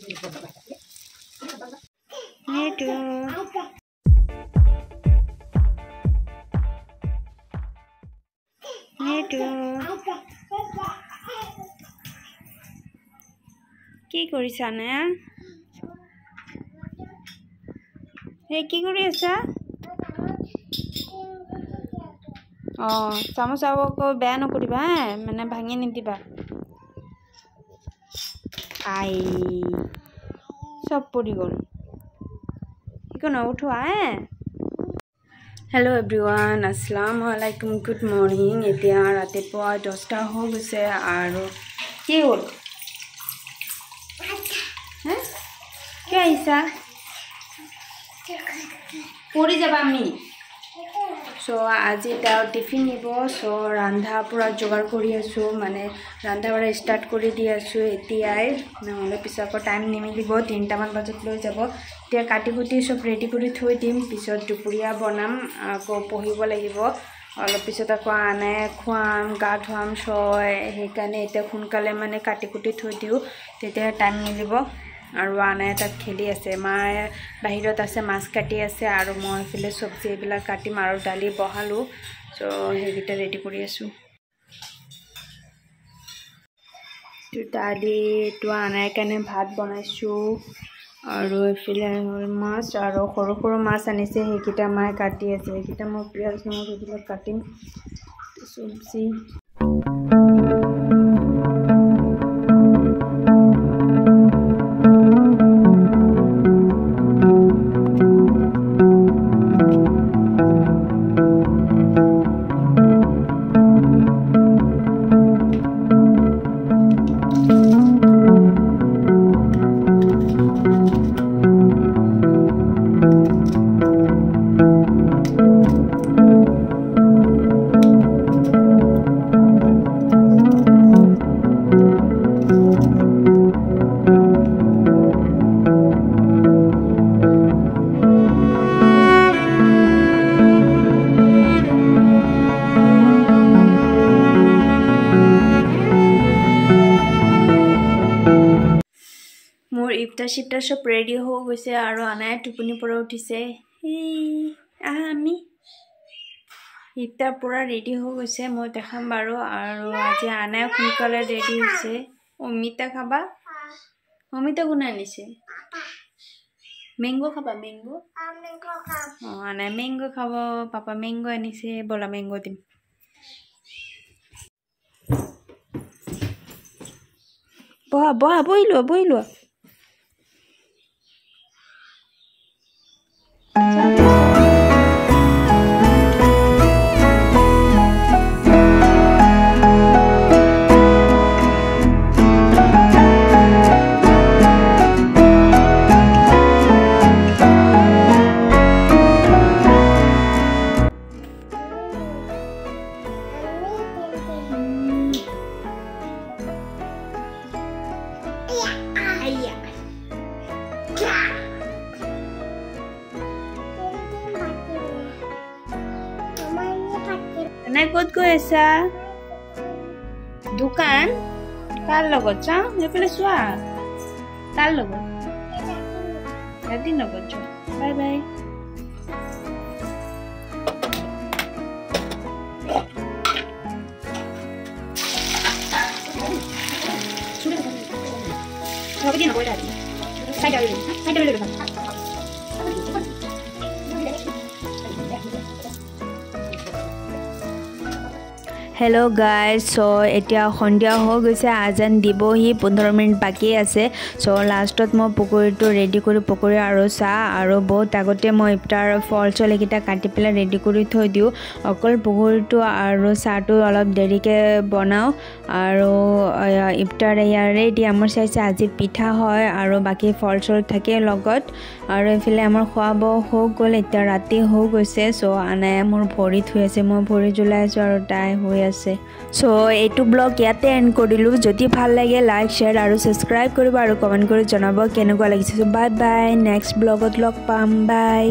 কি কৰিছা না হে কি কৰি আছা চামুচ আকৌ বেয়া নকৰিবা মানে ভাঙি নিদিবা আই সব পৰি গ'ল একো নউঠোৱা হেল্ল' এভৰিৱান আসসালামু আলাইকুম গুড মৰ্নিং এতিয়া ৰাতিপুৱা 10টা হৈ গৈছে আৰু কি হ'ল কি আহিছা পৰি যাবা আমি সো আজি তাও টিফিন নিব সো ৰান্ধা পুৰা যোগাৰ কৰি আছো মানে ৰান্ধা বঢ়া ষ্টাৰ্ট কৰি দি আছো এতিয়াই নহলে পিছত টাইম নিমিলিব 3টা মান বজাত লৈ যাব এতিয়া কাটি কুটি সব ৰেডি কৰি থৈ দিম পিছত দুপৰীয়া বনাম আকৌ পঢ়িব লাগিব অলপ পিছত আকৌ আনে খুৱাম গা ধুৱাম সয় সেইকাৰণে এতিয়া সোনকালে মানে কাটি কুটি থৈ দিও তেতিয়া টাইম মিলিব আৰু আনে তাত খেলি আছে মায়ে বাহিৰত আছে মাছ কাটি আছে আৰু মই ফিলে সবজি এইবিলাক কাটিম আৰু দালি বহালো সো হেবিটা ৰেডি কৰি আছো দালি তো আনাৰ কাৰণে ভাত বনাইছো আৰু ফিলে মাছ আৰু সৰু সৰু মাছ আনিছে হেকিটা মায়ে কাটি আছে হেকিটা মই পিয়াজ নহৰু এইবিলাক কাটিম সবজি ইফতাৰ শিফতাৰ সব ৰেডি হৈ গৈছে আৰু আনাই টোপনি পৰা উঠিছে আমি ইফতাৰ পুৰা ৰেডি হৈ গৈছে মই দেখাম বাৰু আৰু আজি আনাই সোনকালে ৰেডি হৈছে অমিতা খাবা অমিতা কোনে আনিছে মেংগো খাবা মেংগো আনাই মেংগো খাব পাপা মেংগো আনিছে বলা মেংগো দিম বহা বহা বহি লোৱা নাই কত গৈ আছা দোকান কাৰ লগত যাও এফালে চোৱা কাৰ লগত দাদিৰ লগত যোৱা বাই বাই সবজি নকৰি দাদি সাইডালে হেল্ল' গাইজ সো এতিয়া সন্ধিয়া হৈ গৈছে আজান দিবহি 15 মিনিট বাকি আছে সো লাষ্টত মই পকৰীটো ৰেডি কৰি পকৰী আৰু চাহ আৰু বহুত আগতে মই ইফতাৰ ফল চল এইকেইটা কাটি পেলাই ৰেডি কৰি থৈ দিওঁ অকল পকৰীটো আৰু চাহটো অলপ দেৰিকৈ বনাওঁ আৰু ইফতাৰ ইয়াৰ ৰেডি আমাৰ চাইছে আজি পিঠা হয় আৰু বাকী ফল চল থাকে লগত আৰু এইফালে আমাৰ খোৱা বোৱা হৈ গ'ল এতিয়া ৰাতি হৈ গৈছে সো আনাই মোৰ ভৰিত হৈ আছে মই ভৰি জ্বলাই আছোঁ আৰু তাই হৈ আছে সো এইটো ব্লগ ইয়াতে এণ্ড কৰিলোঁ যদি ভাল লাগে লাইক শ্বেয়াৰ আৰু ছাবস্ক্ৰাইব কৰিব আৰু কমেণ্ট কৰি জনাব কেনেকুৱা লাগিছে বাই বাই নেক্সট ব্লগত লগ পাম বাই